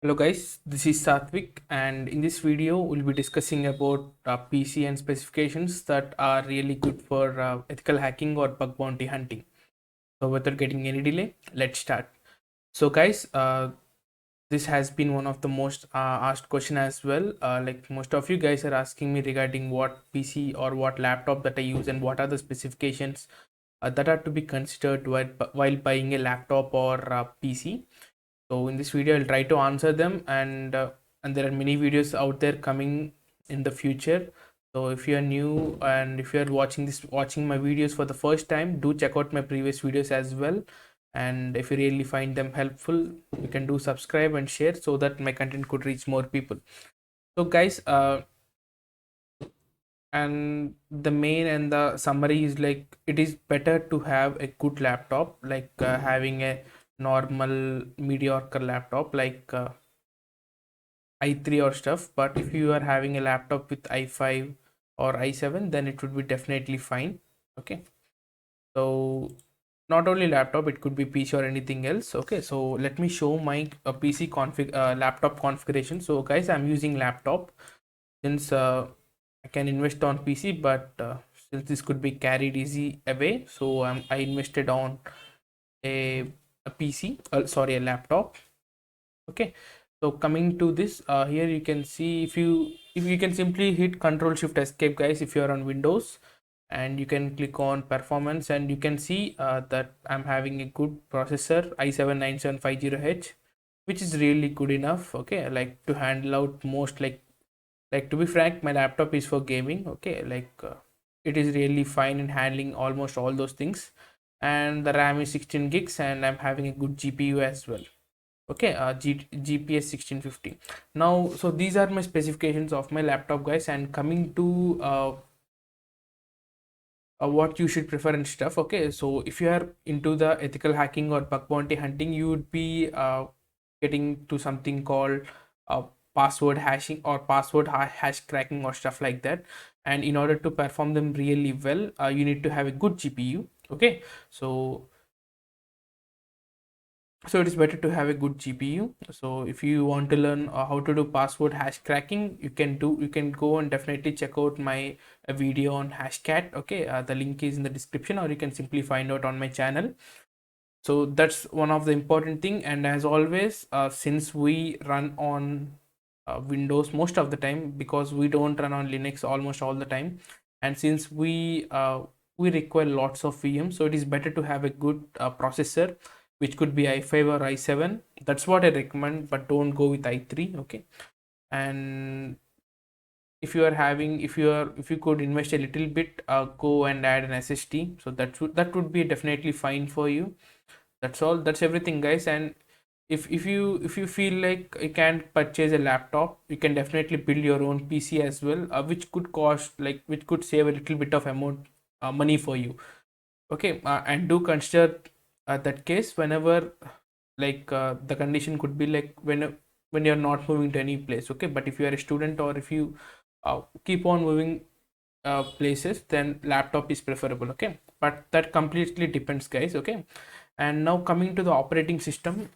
Hello guys, this is Satvik, and in this video we'll be discussing about PC and specifications that are really good for ethical hacking or bug bounty hunting. So without getting any delay, let's start. So guys, this has been one of the most asked question as well. Like most of you guys are asking me regarding what PC or what laptop that I use and what are the specifications that are to be considered while buying a laptop or PC. So in this video I'll try to answer them, and there are many videos out there coming in the future. So if you are new and if you are watching my videos for the first time, do check out my previous videos as well. And if you really find them helpful, you can do subscribe and share so that my content could reach more people. So guys, and the main and the summary is like it is better to have a good laptop, like having a normal mediocre laptop like i3 or stuff. But if you are having a laptop with i5 or i7, then it would be definitely fine. Okay, so not only laptop, it could be PC or anything else. Okay, so let me show my PC config laptop configuration. So guys, I'm using laptop since I can invest on PC, but since this could be carried easy away, so I invested on a, a PC, sorry, a laptop. Okay, so coming to this, here you can see, if you can simply hit Control Shift Escape guys if you are on Windows, and you can click on performance, and you can see that I'm having a good processor i7-9750H, which is really good enough, okay, like to handle out most, like to be frank, my laptop is for gaming. Okay, like it is really fine in handling almost all those things, and the RAM is 16 gigs, and I'm having a good GPU as well. Okay, GPS 1650. Now, so these are my specifications of my laptop guys, and coming to what you should prefer and stuff. Okay, so if you are into the ethical hacking or bug bounty hunting, you would be getting to something called uh, password hashing or hash cracking or stuff like that. And in order to perform them really well, you need to have a good GPU. Okay, so it is better to have a good GPU. So if you want to learn how to do password hash cracking, you can go and definitely check out my video on Hashcat. Okay, the link is in the description, or you can simply find out on my channel. So that's one of the important thing. And as always, since we run on Windows most of the time, because we don't run on Linux almost all the time, and since we require lots of VM, so it is better to have a good processor, which could be i5 or i7. That's what I recommend, but don't go with i3. Okay, and if you could invest a little bit, go and add an SSD, so that would be definitely fine for you. That's all, that's everything guys. And if you feel like you can't purchase a laptop, you can definitely build your own PC as well, which could save a little bit of amount money for you. Okay, and do consider that case whenever, like the condition could be like when you're not moving to any place. Okay, but if you are a student, or if you keep on moving places, then laptop is preferable. Okay, but that completely depends guys. Okay, and now coming to the operating system,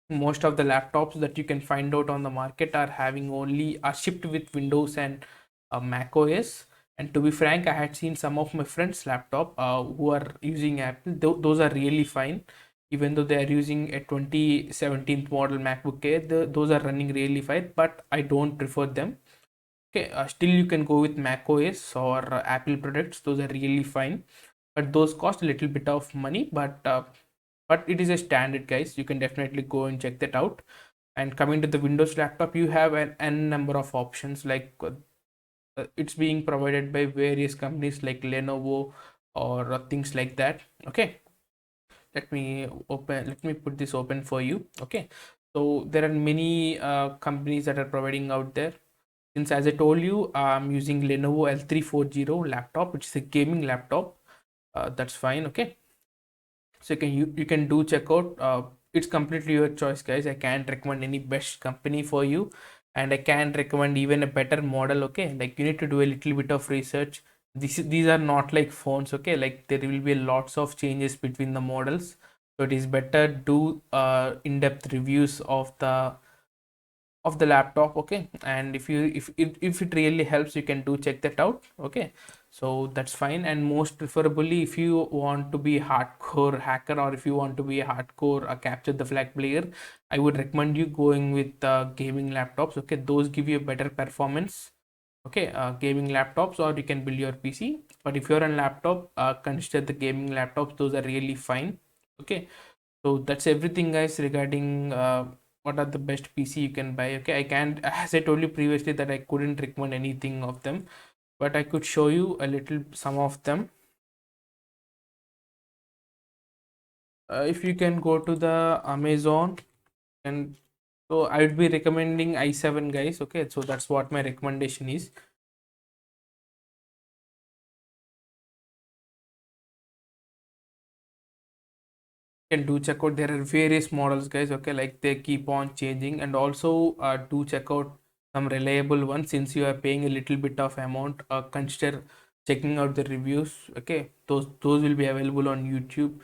most of the laptops that you can find out on the market are shipped with Windows and Mac OS. And to be frank, I had seen some of my friends laptop who are using Apple. Those are really fine, even though they are using a 2017 model MacBook Air. Those are running really fine, but I don't prefer them. Okay, still you can go with Mac OS or Apple products. Those are really fine, but those cost a little bit of money. But it is a standard guys, you can definitely go and check that out. And coming to the Windows laptop, you have an n number of options, like it's being provided by various companies like Lenovo or things like that. Okay, let me put this open for you. Okay, so there are many companies that are providing out there. Since, as I told you, I'm using Lenovo L340 laptop, which is a gaming laptop. That's fine. Okay, so you can do check out. It's completely your choice guys. I can't recommend any best company for you, and I can't recommend even a better model. Okay, like you need to do a little bit of research. These are not like phones. Okay, like there will be lots of changes between the models, so it is better do in-depth reviews of the of the laptop. Okay, and if it really helps, you can do check that out. Okay, so that's fine. And most preferably, if you want to be hardcore hacker, or if you want to be a hardcore capture the flag player, I would recommend you going with gaming laptops. Okay, those give you a better performance. Okay, gaming laptops, or you can build your PC. But if you're on laptop, consider the gaming laptops, those are really fine. Okay, so that's everything, guys, regarding what are the best PC you can buy. Okay, I can't, as I told you previously, that I couldn't recommend anything of them, but I could show you a little some of them. If you can go to the Amazon, and so I would be recommending i7, guys. Okay, so that's what my recommendation is. Can do check out, there are various models, guys. Okay, like they keep on changing. And also do check out some reliable ones. Since you are paying a little bit of amount, consider checking out the reviews. Okay, those will be available on YouTube,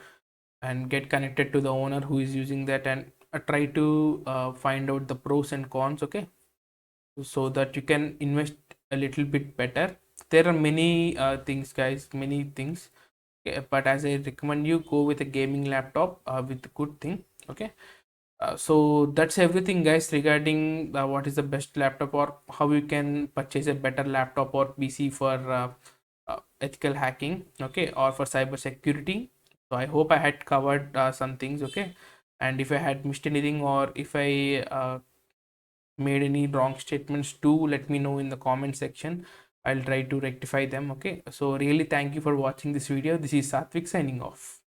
and get connected to the owner who is using that, and try to find out the pros and cons. Okay, so that you can invest a little bit better. There are many things, guys, many things. Okay, but as I recommend you, go with a gaming laptop with a good thing. Okay, so that's everything, guys, regarding what is the best laptop, or how you can purchase a better laptop or PC for ethical hacking. Okay, or for cyber security. So I hope I had covered some things. Okay, and if I had missed anything, or if I made any wrong statements, do let me know in the comment section. I'll try to rectify them. Okay, so really thank you for watching this video. This is Satvik signing off.